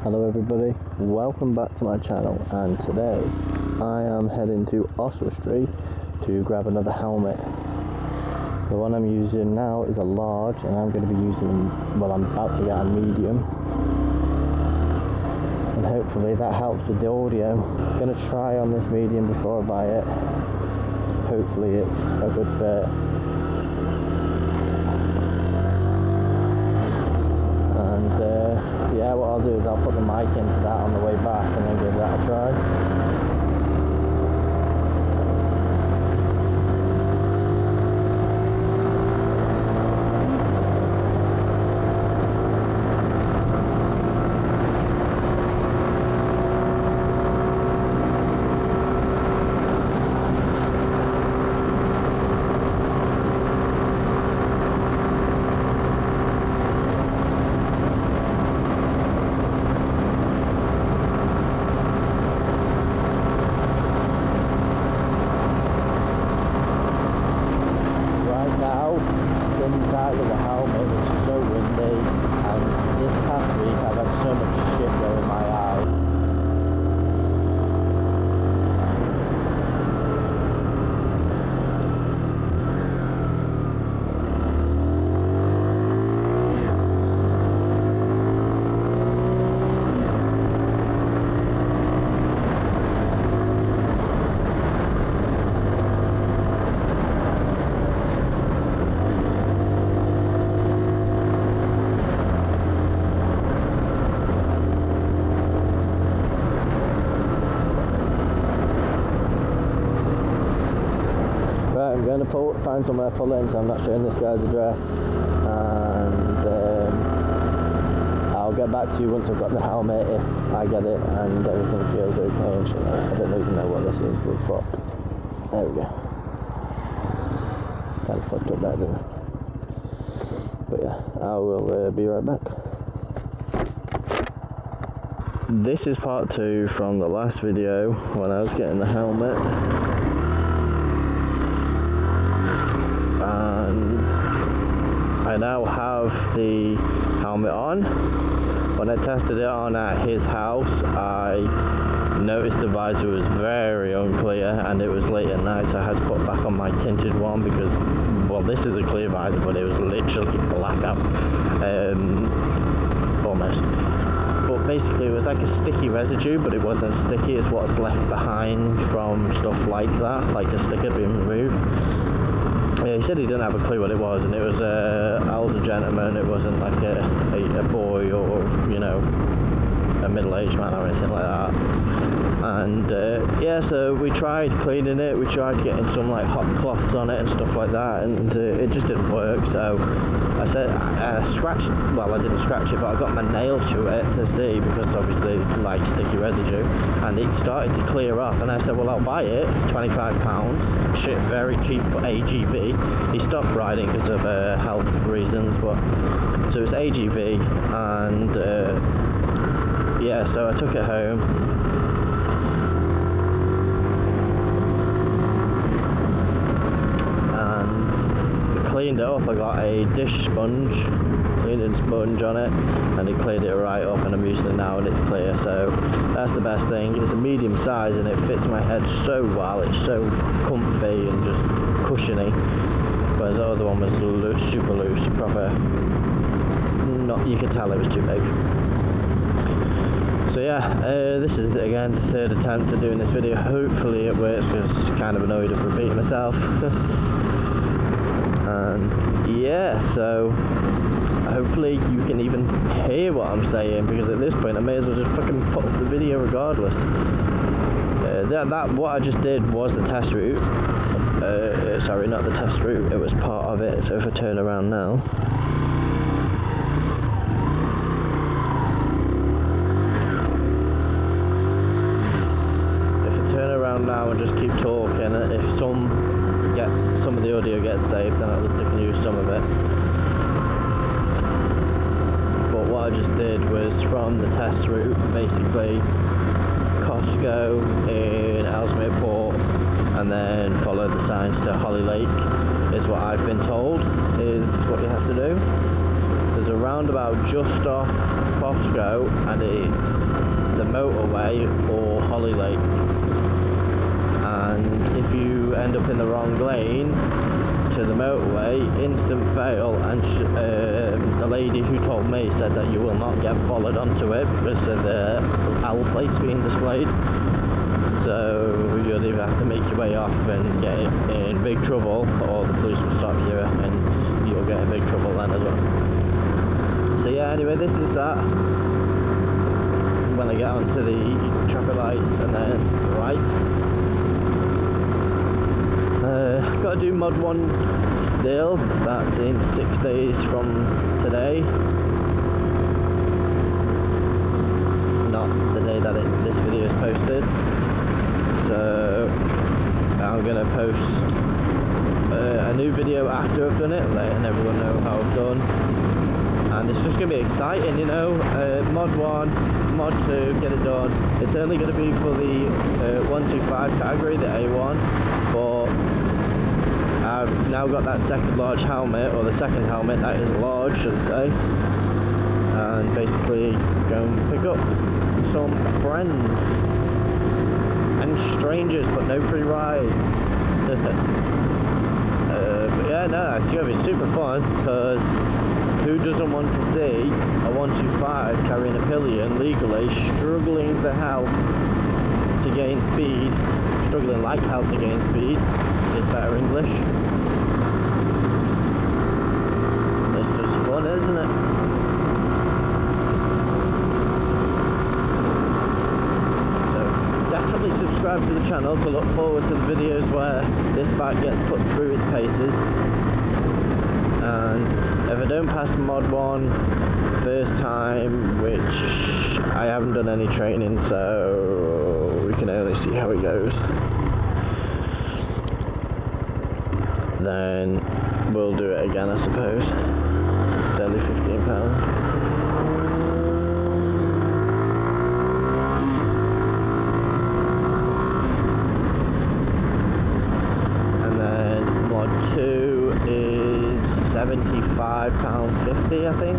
Hello everybody, welcome back to my channel, and today I am heading to Oswestry to grab another helmet. The one I'm using now is a large, and I'm going to be using, well, I'm about to get a medium, and hopefully that helps with the audio. I'm going to try on this medium before I buy it. Hopefully it's a good fit. Yeah, what I'll do is I'll put the mic into that on the way back and then give that a try. Inside of the helmet, it's so windy, and this past week I've had so much shit go in my eye. I'm going to find somewhere to pull in, so I'm not showing this guy's address, and I'll get back to you once I've got the helmet, if I get it and everything feels okay and shit. I don't even know what this is, but fuck. There we go. Kind of fucked up there, didn't I? But yeah, I will be right back. This is part 2 from the last video when I was getting the helmet. And I now have the helmet on. When I tested it on at his house, I noticed the visor was very unclear, and it was late at night, so I had to put back on my tinted one because, well, this is a clear visor, but it was literally blackout, almost. But basically it was like a sticky residue, but it wasn't sticky. It's what's left behind from stuff like that, like a sticker being removed. Yeah, he said he didn't have a clue what it was, and it was an older gentleman. It wasn't like a boy or, you know, a middle-aged man or anything like that. And yeah, so we tried cleaning it, we tried getting some like hot cloths on it and stuff like that, and it just didn't work. So I said, I scratched, well, I didn't scratch it, but I got my nail to it to see, because obviously like sticky residue, and it started to clear off. And I said, well, I'll buy it, £25, shit, very cheap for AGV. He stopped riding because of health reasons, but so it's AGV, and yeah, so I took it home, and cleaned it up. I got a dish sponge, cleaning sponge on it, and it cleared it right up, and I'm using it now and it's clear. So that's the best thing. It's a medium size and it fits my head so well. It's so comfy and just cushiony, whereas the other one was super loose, proper, not, you could tell it was too big. So yeah, this is again the third attempt at doing this video. Hopefully it works, because I'm kind of annoyed of repeating myself. And yeah, so hopefully you can even hear what I'm saying, because at this point I may as well just fucking put up the video regardless. What I just did was the test route. Sorry, not the test route, it was part of it. So if I turn around now, now and just keep talking, if some of the audio gets saved, then at least I can use some of it. But what I just did was from the test route, basically Costco in Ellesmere Port, and then follow the signs to Holly Lake, is what I've been told is what you have to do. there's a roundabout just off Costco, and it's the motorway or Holly Lake. And if you end up in the wrong lane to the motorway, instant fail. And the lady who told me said that you will not get followed onto it because of the L plates being displayed. So you'll either have to make your way off and get in big trouble, or the police will stop you and you'll get in big trouble then as well. So yeah, anyway, this is that. When I get onto the traffic lights and then right. Got to do mod 1 still. That's in 6 days from today. Not the day that this video is posted. So I'm going to post a new video after I've done it, letting everyone know how I've done. And it's just going to be exciting, you know. Mod 1, mod 2, get it done. It's only going to be for the 125 category, the A1, but I've now got that second large helmet, or the second helmet that is large, should I say, and basically go and pick up some friends and strangers, but no free rides. But yeah, no, it's going to be super fun, because who doesn't want to see a 125 carrying a pillion legally, struggling the hell to gain speed, struggling like hell to gain speed, is better English. It's just fun, isn't it? So definitely subscribe to the channel to look forward to the videos where this bike gets put through its paces. And if I don't pass mod 1 first time, which I haven't done any training, so we can only see how it goes, then we'll do it again, I suppose. It's only £15. And then mod 2 is £75.50, I think.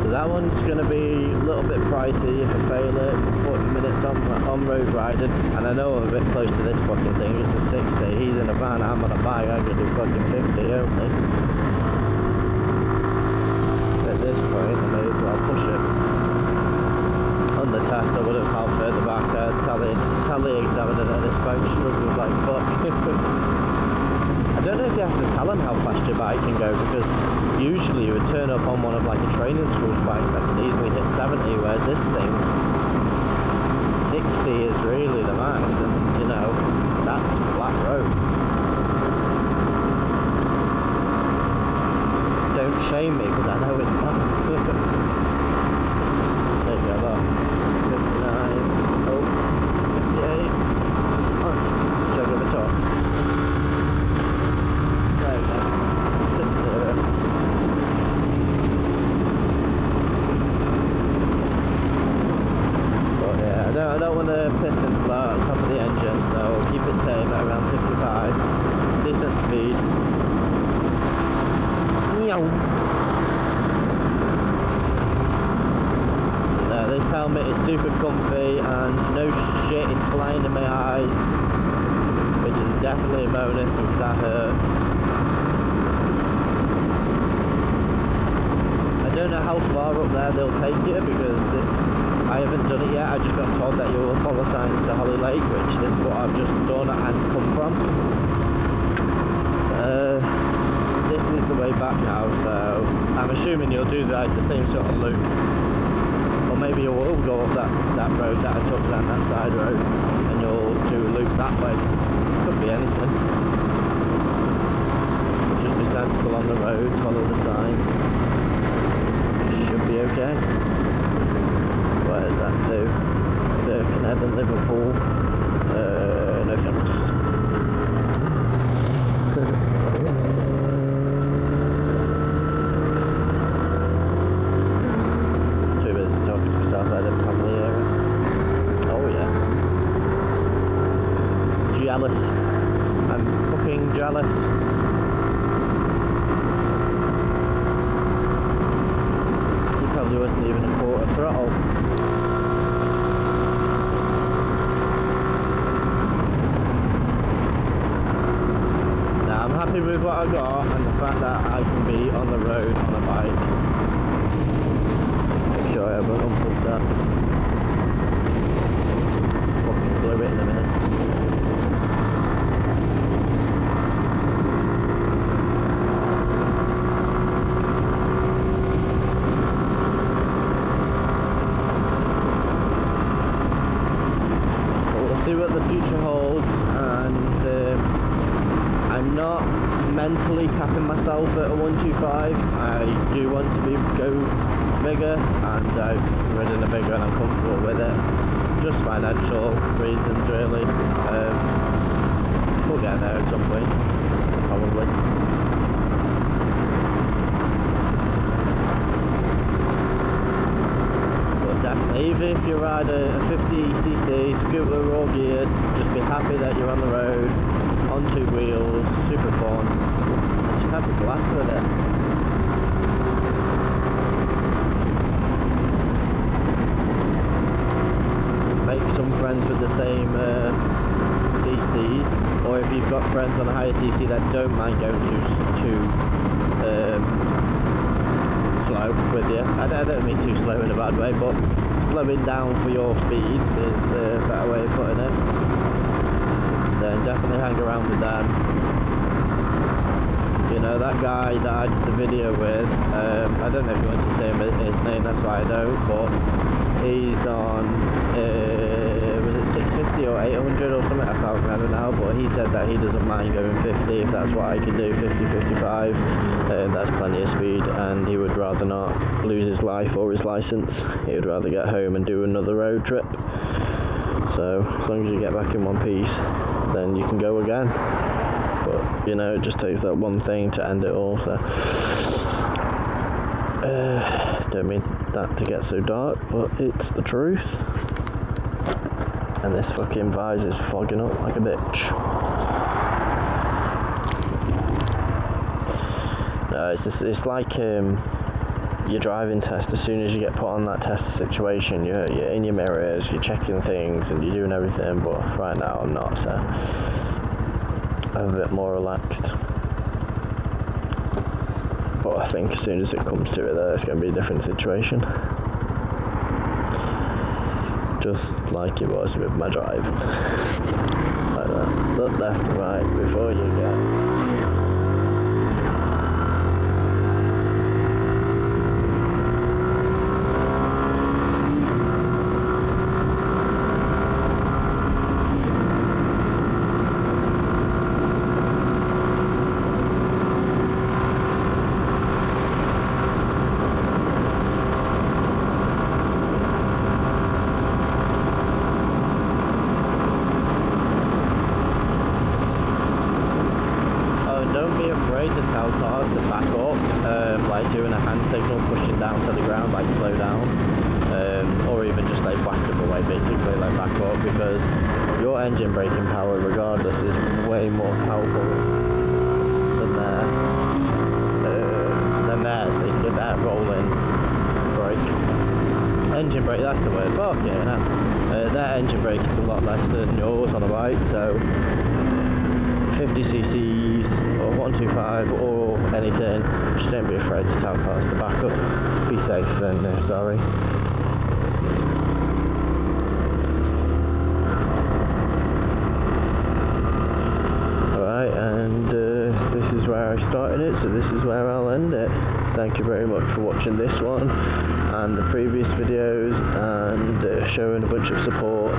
So that one's going to be a little bit pricey if I fail it. 40 minutes on road riding, and I know I'm a bit close to this fucking thing. It's a 60. He's in a van, I'm on a bike. I can do fucking 50 only. At this point, I may as well push it. On the test, I would have half further back. Tell the examiner that this bike struggles like fuck. I don't know if you have to tell them how fast your bike can go, because usually you would turn up on one of like a training school's bikes that can easily hit 70, whereas this thing, 60 is really the max, and you know, that's flat road. Don't shame me, because I know it's not. There you go, look. 59, oh, 58, oh, should I give a talk? There we go, 60. But yeah, I don't want the piston to blow out the top of the engine, so I'll keep it tame at around 55. Decent speed. This helmet is super comfy, and no shit, it's blinding my eyes, which is definitely a bonus because that hurts. I don't know how far up there they'll take you, because I haven't done it yet. I just got told that you'll follow signs to Holly Lake, which this is what I've just done and come from. This is the way back now, so I'm assuming you'll do the same sort of loop. Or maybe you will go up that road that I took down, that side road, and you'll do a loop that way. Could be anything. Just be sensible on the road, follow the signs. Should be okay. Where's that to? Birkenhead, Liverpool. No thanks. I didn't probably hear it. Oh yeah. Jealous. I'm fucking jealous. happy with what I got and the fact that I can be on the road on a bike. Make sure I haven't unplugged that. Fucking blew it in a minute. See what the future holds, and I'm not mentally capping myself at a 125. I do want to go bigger, and I've ridden a bigger and I'm comfortable with it. Just financial reasons really. We'll get there at some point, probably. Definitely, even if you ride a 50cc scooter or geared, just be happy that you're on the road, on two wheels, super fun, and just have a blast with it. Make some friends with the same CCs, or if you've got friends on a higher CC that don't mind going too slow with you. I don't mean too slow in a bad way, but slowing down for your speeds is a better way of putting it. Then definitely hang around with Dan. You know, that guy that I did the video with, I don't know if you want to say his name, that's why I don't, but he's on, was it 650 or 800 or something, I can't remember now, but he said that he doesn't mind going 50 if that's what I can do, 50, 55, that's plenty of speed, and he would rather not lose his life or his license. He would rather get home and do another road trip. So as long as you get back in one piece, then you can go again. But you know, it just takes that one thing to end it all. So don't mean that to get so dark, but it's the truth. And this fucking visor's fogging up like a bitch. No, it's like your driving test. As soon as you get put on that test situation, you're in your mirrors, you're checking things and you're doing everything, but right now I'm not, so I'm a bit more relaxed. But I think as soon as it comes to it there, it's going to be a different situation. Just like it was with my driving. Like that. Look left and right before you get. To tell cars to back up, like doing a hand signal, pushing down to the ground, like slow down, or even just like whack them away, basically like back up, because your engine braking power regardless is way more powerful than theirs. They get that rolling brake, engine brake, that's the word. Fuck yeah, their engine brake is a lot less than yours on a bike, so 50cc's or 125 or anything, just don't be afraid to tell cars to back up. Be safe and sorry. Alright, and this is where I started it, so this is where I'll end it. Thank you very much for watching this one and the previous videos, and showing a bunch of support.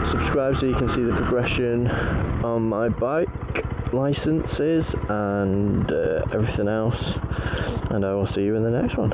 Subscribe so you can see the progression on my bike licenses and everything else, and I will see you in the next one.